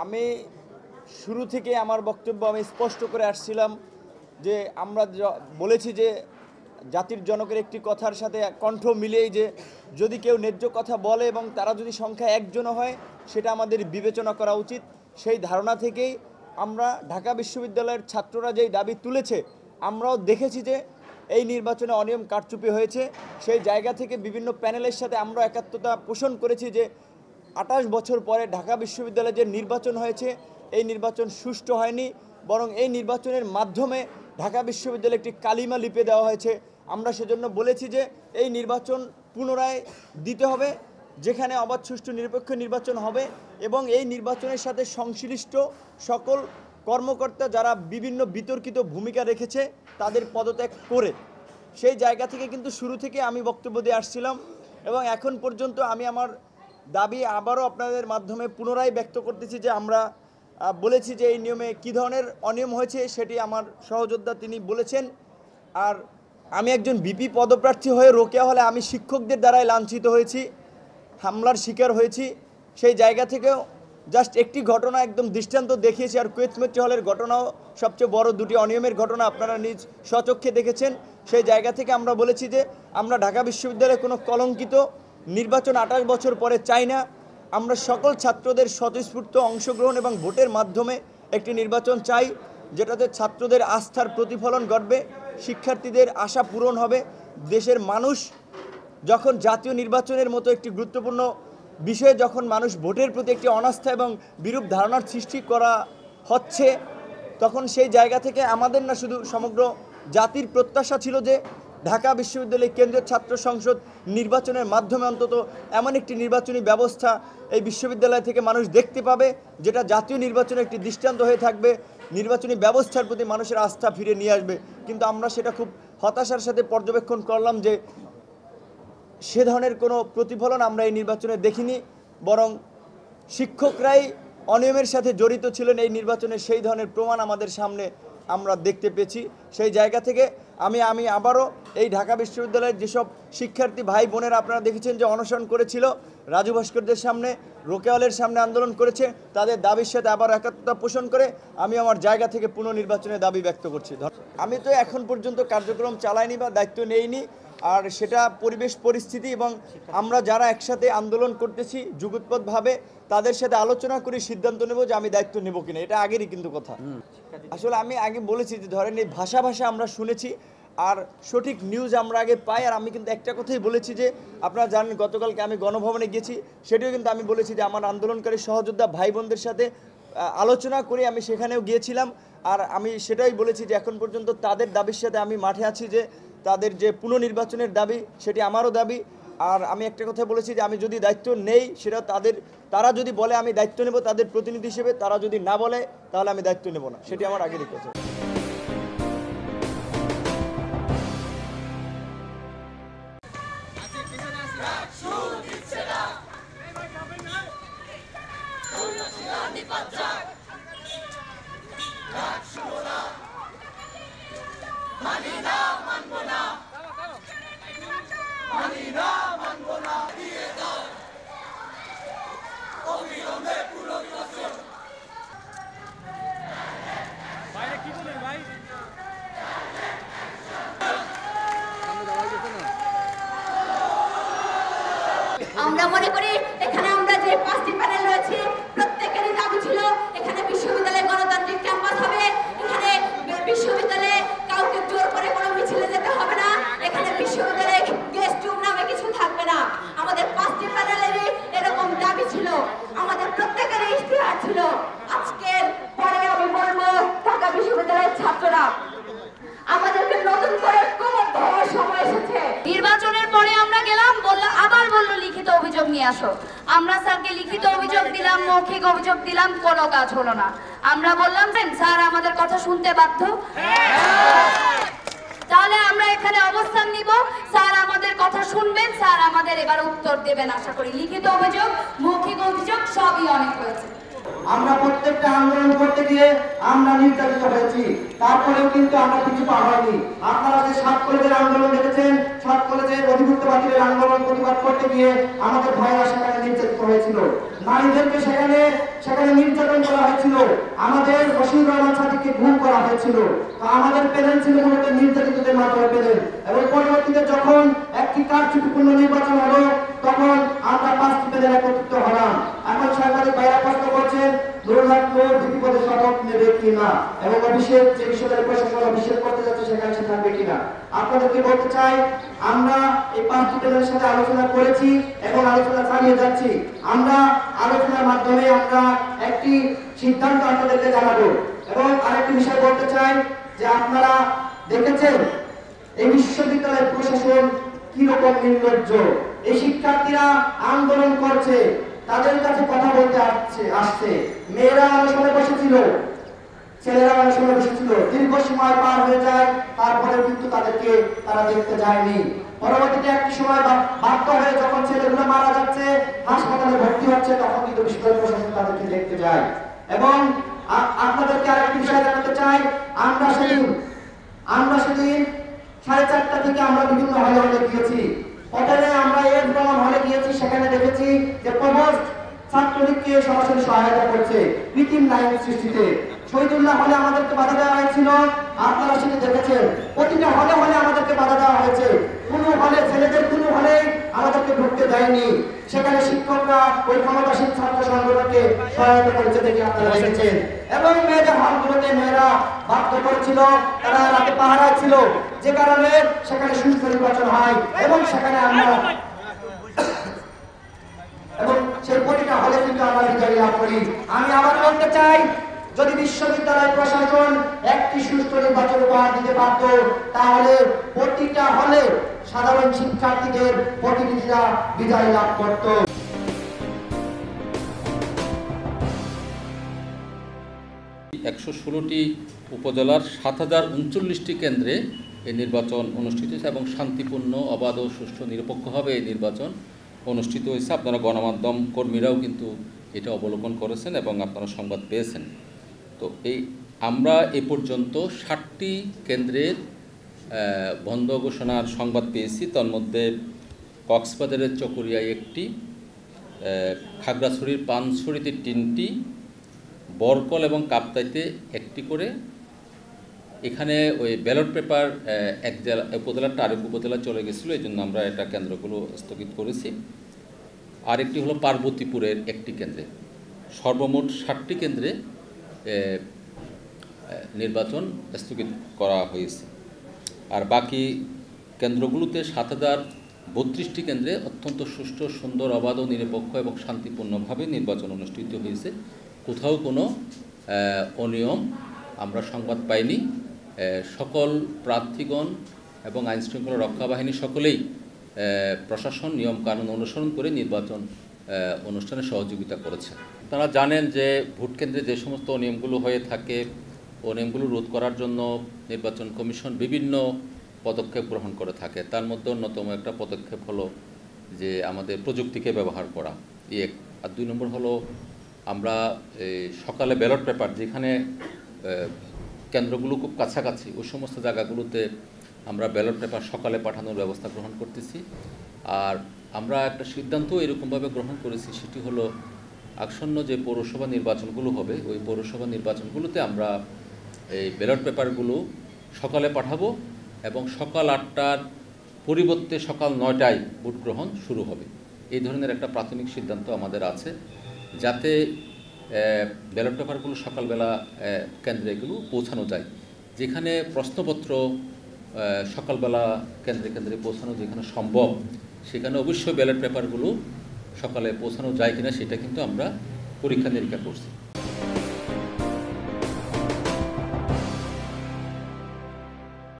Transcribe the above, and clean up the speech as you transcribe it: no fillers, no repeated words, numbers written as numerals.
আমি শুরু থেকে আমার বক্তব্য আমি স্পষ্ট করে আসছিলাম যে আমরা বলেছি যে জাতির জনকের একটি কথার সাথে কণ্ঠ মিলিয়েই যে যদি কেউ ন্যায্য কথা বলে এবং তারা যদি সংখ্যা একজনও হয় সেটা আমাদের বিবেচনা করা উচিত। সেই ধারণা থেকেই আমরা ঢাকা বিশ্ববিদ্যালয়ের ছাত্ররা যেই দাবি তুলেছে আমরাও দেখেছি যে এই নির্বাচনে অনিয়ম কারচুপি হয়েছে। সেই জায়গা থেকে বিভিন্ন প্যানেলের সাথে আমরা একাত্মতা পোষণ করেছি যে ২৮ বছর পরে ঢাকা বিশ্ববিদ্যালয়ে যে নির্বাচন হয়েছে এই নির্বাচন সুষ্ঠু হয়নি, বরং এই নির্বাচনের মাধ্যমে ঢাকা বিশ্ববিদ্যালয়ে একটি কালিমা লিপে দেওয়া হয়েছে। আমরা সেজন্য বলেছি যে এই নির্বাচন পুনরায় দিতে হবে, যেখানে অবাধ সুষ্ঠু নিরপেক্ষ নির্বাচন হবে এবং এই নির্বাচনের সাথে সংশ্লিষ্ট সকল কর্মকর্তা যারা বিভিন্ন বিতর্কিত ভূমিকা রেখেছে তাদের পদত্যাগ করে। সেই জায়গা থেকে কিন্তু শুরু থেকে আমি বক্তব্য দিয়ে আসছিলাম এবং এখন পর্যন্ত আমি আমার দাবি আবারও আপনাদের মাধ্যমে পুনরায় ব্যক্ত করতেছি যে আমরা বলেছি যে এই নিয়মে কী ধরনের অনিয়ম হয়েছে সেটি আমার সহযোদ্ধা তিনি বলেছেন। আর আমি একজন ভিপি পদপ্রার্থী হয়ে রোকেয়া হলে আমি শিক্ষকদের দ্বারাই লাঞ্ছিত হয়েছি, হামলার শিকার হয়েছি। সেই জায়গা থেকেও জাস্ট একটি ঘটনা একদম দৃষ্টান্ত দেখিয়েছি। আর কুয়েত মেট্রো হলের ঘটনাও সবচেয়ে বড় দুটি অনিয়মের ঘটনা আপনারা নিজ স্বচক্ষে দেখেছেন। সেই জায়গা থেকে আমরা বলেছি যে আমরা ঢাকা বিশ্ববিদ্যালয়ে কোনো কলঙ্কিত নির্বাচন ২৮ বছর পরে চাই না। আমরা সকল ছাত্রদের স্বতঃস্ফূর্ত অংশগ্রহণ এবং ভোটের মাধ্যমে একটি নির্বাচন চাই, যেটাতে ছাত্রদের আস্থার প্রতিফলন ঘটবে, শিক্ষার্থীদের আশা পূরণ হবে। দেশের মানুষ যখন জাতীয় নির্বাচনের মতো একটি গুরুত্বপূর্ণ বিষয়ে যখন মানুষ ভোটের প্রতি একটি অনাস্থা এবং বিরূপ ধারণার সৃষ্টি করা হচ্ছে, তখন সেই জায়গা থেকে আমাদের না শুধু সমগ্র জাতির প্রত্যাশা ছিল যে ঢাকা বিশ্ববিদ্যালয় কেন্দ্রীয় ছাত্র সংসদ নির্বাচনের মাধ্যমে অন্তত এমন একটি নির্বাচনী ব্যবস্থা এই বিশ্ববিদ্যালয় থেকে মানুষ দেখতে পাবে যেটা জাতীয় নির্বাচনে একটি দৃষ্টান্ত হয়ে থাকবে, নির্বাচনী ব্যবস্থার প্রতি মানুষের আস্থা ফিরে নিয়ে আসবে। কিন্তু আমরা সেটা খুব হতাশার সাথে পর্যবেক্ষণ করলাম যে সে ধরনের কোনো প্রতিফলন আমরা এই নির্বাচনে দেখিনি, বরং শিক্ষকরাই অনিয়মের সাথে জড়িত ছিলেন এই নির্বাচনে, সেই ধরনের প্রমাণ আমাদের সামনে আমরা দেখতে পেয়েছি। সেই জায়গা থেকে আমি আবারও এই ঢাকা বিশ্ববিদ্যালয়ের যেসব শিক্ষার্থী ভাই বোনেরা আপনারা দেখেছেন যে অনশন করেছিল, রাজু ভাস্করদের সামনে, রোকেয়া হলের সামনে আন্দোলন করেছে, তাদের দাবির সাথে আবার একাত্মতা পোষণ করে আমি আমার জায়গা থেকে পুনর্নির্বাচনের দাবি ব্যক্ত করছি। আমি তো এখন পর্যন্ত কার্যক্রম চালাইনি বা দায়িত্ব নেইনি, আর সেটা পরিবেশ পরিস্থিতি এবং আমরা যারা একসাথে আন্দোলন করতেছি যুগোৎপদভাবে তাদের সাথে আলোচনা করে সিদ্ধান্ত নেব যে আমি দায়িত্ব নেব কিনা। এটা আগেরই কিন্তু কথা। আসলে আমি আগে বলেছি যে ধরেন এই ভাষা আমরা শুনেছি আর সঠিক নিউজ আমরা আগে পাই। আর আমি কিন্তু একটা কথাই বলেছি যে আপনারা জানেন গতকালকে আমি গণভবনে গেছি, সেটিও কিন্তু আমি বলেছি যে আমার আন্দোলনকারী সহযোদ্ধা ভাই বোনদের সাথে আলোচনা করে আমি সেখানেও গিয়েছিলাম। আর আমি সেটাই বলেছি যে এখন পর্যন্ত তাদের দাবির সাথে আমি মাঠে আছি, যে তাদের যে পুনর্নির্বাচনের দাবি সেটি আমারও দাবি। আর আমি একটা কথা বলেছি যে আমি যদি দায়িত্ব নেই সেটা তারা যদি বলে আমি দায়িত্ব নেব তাদের প্রতিনিধি হিসেবে, তারা যদি না বলে তাহলে আমি দায়িত্ব নেব না, সেটি আমার আগেরই কথা। আমরা মনে করি এখানে আমরা যে 5টি প্যানেল রয়েছে প্রত্যেকেরই দাবি ছিল এখানে বিশ্ববিদ্যালয়ে গণতান্ত্রিক ক্যাম্পাস হবে, এখানে বিশ্ববিদ্যালয়ে কাউকে জোর করে কোনো মিছিলে যেতে হবে না, এখানে বিশ্ববিদ্যালয়ে গেস্ট রুম নামে কিছু থাকবে না। আমাদের 5টি প্যানেলেরই এরকম দাবি ছিল, আমাদের প্রত্যেকেরই ইশতেহার ছিল। আজকের পরে আমি বলবো ঢাকা বিশ্ববিদ্যালয়ের ছাত্ররা আমাদেরকে নতুন করে ঐক্যবদ্ধ হওয়ার সময় এসেছে। নির্বাচনের পরে আমরা গেলাম, আবার বললো লিখিত অভিযোগ নিয়ে আসো। আমরা স্যারকে লিখিত অভিযোগ দিলাম, মৌখিক অভিযোগ দিলাম, কোনো কাজ হলো না। আমরা বললাম স্যার আমাদের কথা শুনতে বাধ্য, তাহলে আমরা এখানে অবস্থান নিব, স্যার আমাদের কথা শুনবেন, স্যার আমাদের এবার উত্তর দেবেন আশা করি। লিখিত অভিযোগ, মৌখিক অভিযোগ সবই অনেক হয়েছে। আমরা প্রত্যেকটা আন্দোলন করতে গিয়ে আমরা নির্যাতিত হয়েছি, তারপরেও কিন্তু আমরা কিছু পা হয়নি। আপনারা যে 7 কলেজের আন্দোলন দেখেছেন, 7 কলেজের অধিভুক্ত বাতিলের আন্দোলন প্রতিবাদ করতে গিয়ে আমাদের ভাইরা সেখানে নির্যাতিত হয়েছিল, নারীদেরকে সেখানে নির্যাতন করা হয়েছিল, আমাদের বশির রহমান সাদিককে গুম করা হয়েছিল। তো আমাদের প্যানেল ছিল মূলত নির্যাতিতদের মাধ্যমে প্যানেল, এবং পরবর্তীতে যখন একটি কারচুপিপূর্ণ নির্বাচন হলো তখন আমরা 5টি প্যানেল একত্রিত হলাম। এখন সাংবাদিক ভাইরা প্রশ্ন করছেন নুরুল হক নূর দুটি পদে শপথ নেবে কিনা, এবং অভিষেক যে বিশ্ববিদ্যালয় প্রশাসন অভিষেক করতে যাচ্ছে সেখানে সে থাকবে কিনা। আপনাদেরকে বলতে চাই, আমরা এই 5টি প্যানেলের সাথে আলোচনা করেছি এবং আলোচনা চালিয়ে যাচ্ছি। আমরা আলোচনার মাধ্যমে আমরা একটি সিদ্ধান্ত আপনাদেরকে জানাবো। এবং আরেকটি বিষয় বলতে চাই যে আপনারা দেখেছেন এই বিশ্ববিদ্যালয়ের প্রশাসন কি রকম নির্লজ্জ। এই শিক্ষার্থীরা আন্দোলন করছে, তাদের কাছে কথা বলতে আসছে, মেয়েরা অনশনে বসেছিল, ছেলেরা অনশনে বসেছিল, দীর্ঘ সময় পার হয়ে যায়, তারপরে কিন্তু তাদেরকে তারা দেখতে যায়নি। পরবর্তীতে একটি সময় বাধ্য হয়ে যখন ছেলেগুলো মারা যাচ্ছে, হাসপাতালে ভর্তি হচ্ছে, তখন কিন্তু বিশ্ববিদ্যালয় প্রশাসন তাদেরকে দেখতে যায়। এবং আপনাদেরকে আরেকটি বিষয় জানাতে চাই, আমরা সেদিন 4:30 থেকে আমরা বিভিন্ন হলে গিয়েছি। হোটেলে আমরা এর প্রমাণ হলে গিয়েছি, সেখানে দেখেছি যে প্রভোস্ট ছাত্রলীগকে সরাসরি সহায়তা করছে কৃত্রিম লাইন সৃষ্টিতে। শহীদুল্লাহ হলে আমাদেরকে বাধা দেওয়া হয়েছিল, আপনারা সেটা দেখেছেন। প্রতিটা হলে আমাদেরকে বাধা দেওয়া হয়েছে, কোনো হলে ছেলেদের কোনো হলে আমাদেরকে ঢুকতে দেয়নি। সেখানে শিক্ষকরা ওই ক্ষমতাসীন ছাত্র সংগঠনকে সহায়তা করেছে দেখে আপনারা দেখেছেন। এবং মেয়েদের হলগুলোতে মেয়েরা বাধ্য করেছিল, তারা রাতে পাহারায় ছিল, যে কারণে সেখানে সুষ্ঠু নির্বাচন হয় এবং সেখানে আমরা এবং সেই প্রতিটা হলে কিন্তু আমরা বিজয় লাভ করি। আমি আবার বলতে চাই, যদি বিশ্ববিদ্যালয় প্রশাসন একটি সুষ্ঠু নির্বাচন উপহার দিতে পারত, তাহলে প্রতিটা হলে সাধারণ শিক্ষার্থীদের প্রতিনিধিরা বিজয় লাভ করত। 116টি উপজেলার 7039টি কেন্দ্রে এই নির্বাচন অনুষ্ঠিত হয়েছে এবং শান্তিপূর্ণ, অবাধ ও সুষ্ঠু নিরপেক্ষভাবে এই নির্বাচন অনুষ্ঠিত হয়েছে। আপনারা গণমাধ্যম কর্মীরাও কিন্তু এটা অবলোকন করেছেন এবং আপনারা সংবাদ পেয়েছেন। তো আমরা এ পর্যন্ত 60টি কেন্দ্রের বন্ধ ঘোষণার সংবাদ পেয়েছি। তার মধ্যে কক্সবাজারের চকরিয়ায় 1টি, খাগড়াছড়ির পানছড়িতে 3টি, বরকল এবং কাপ্তাইতে 1টি করে। এখানে ওই ব্যালট পেপার এক উপজেলাটা আরেক উপজেলা চলে গেছিলো, এই জন্য আমরা এটা কেন্দ্রগুলো স্থগিত করেছি। আরেকটি হলো পার্বতীপুরের 1টি কেন্দ্রে। সর্বমোট 60টি কেন্দ্রে নির্বাচন স্থগিত করা হয়েছে। আর বাকি কেন্দ্রগুলোতে 7032টি কেন্দ্রে অত্যন্ত সুষ্ঠু, সুন্দর, অবাধ, নিরপেক্ষ এবং শান্তিপূর্ণভাবে নির্বাচন অনুষ্ঠিত হয়েছে। কোথাও কোনো অনিয়ম আমরা সংবাদ পাইনি। সকল প্রার্থীগণ এবং আইনশৃঙ্খলা রক্ষা বাহিনী সকলেই প্রশাসন নিয়ম কানুন অনুসরণ করে নির্বাচন অনুষ্ঠানে সহযোগিতা করেছে। তারা জানেন যে ভোট কেন্দ্রে যে সমস্ত অনিয়মগুলো হয়ে থাকে, অনিয়মগুলো রোধ করার জন্য নির্বাচন কমিশন বিভিন্ন পদক্ষেপ গ্রহণ করে থাকে। তার মধ্যে অন্যতম একটা পদক্ষেপ হলো যে আমাদের প্রযুক্তিকে ব্যবহার করা, এক। আর 2 নম্বর হলো আমরা সকালে ব্যালট পেপার, যেখানে কেন্দ্রগুলো খুব কাছাকাছি, ওই সমস্ত জায়গাগুলোতে আমরা ব্যালট পেপার সকালে পাঠানোর ব্যবস্থা গ্রহণ করতেছি। আর আমরা একটা সিদ্ধান্ত এরকমভাবে গ্রহণ করেছি, সেটি হলো আসন্ন যে পৌরসভা নির্বাচনগুলো হবে, ওই পৌরসভা নির্বাচনগুলোতে আমরা এই ব্যালট পেপারগুলো সকালে পাঠাবো এবং সকাল 8টার পরিবর্তে সকাল 9টায় ভোট গ্রহণ শুরু হবে। এই ধরনের একটা প্রাথমিক সিদ্ধান্ত আমাদের আছে, যাতে ব্যালট পেপারগুলো সকালবেলা কেন্দ্রে এগুলো পৌঁছানো যায়। যেখানে প্রশ্নপত্র সকালবেলা কেন্দ্রে কেন্দ্রে পৌঁছানো যেখানে সম্ভব, সেখানে অবশ্যই ব্যালট পেপারগুলো সকালে পৌঁছানো যায় কিনা সেটা কিন্তু আমরা পরীক্ষা নিরীক্ষা করছি।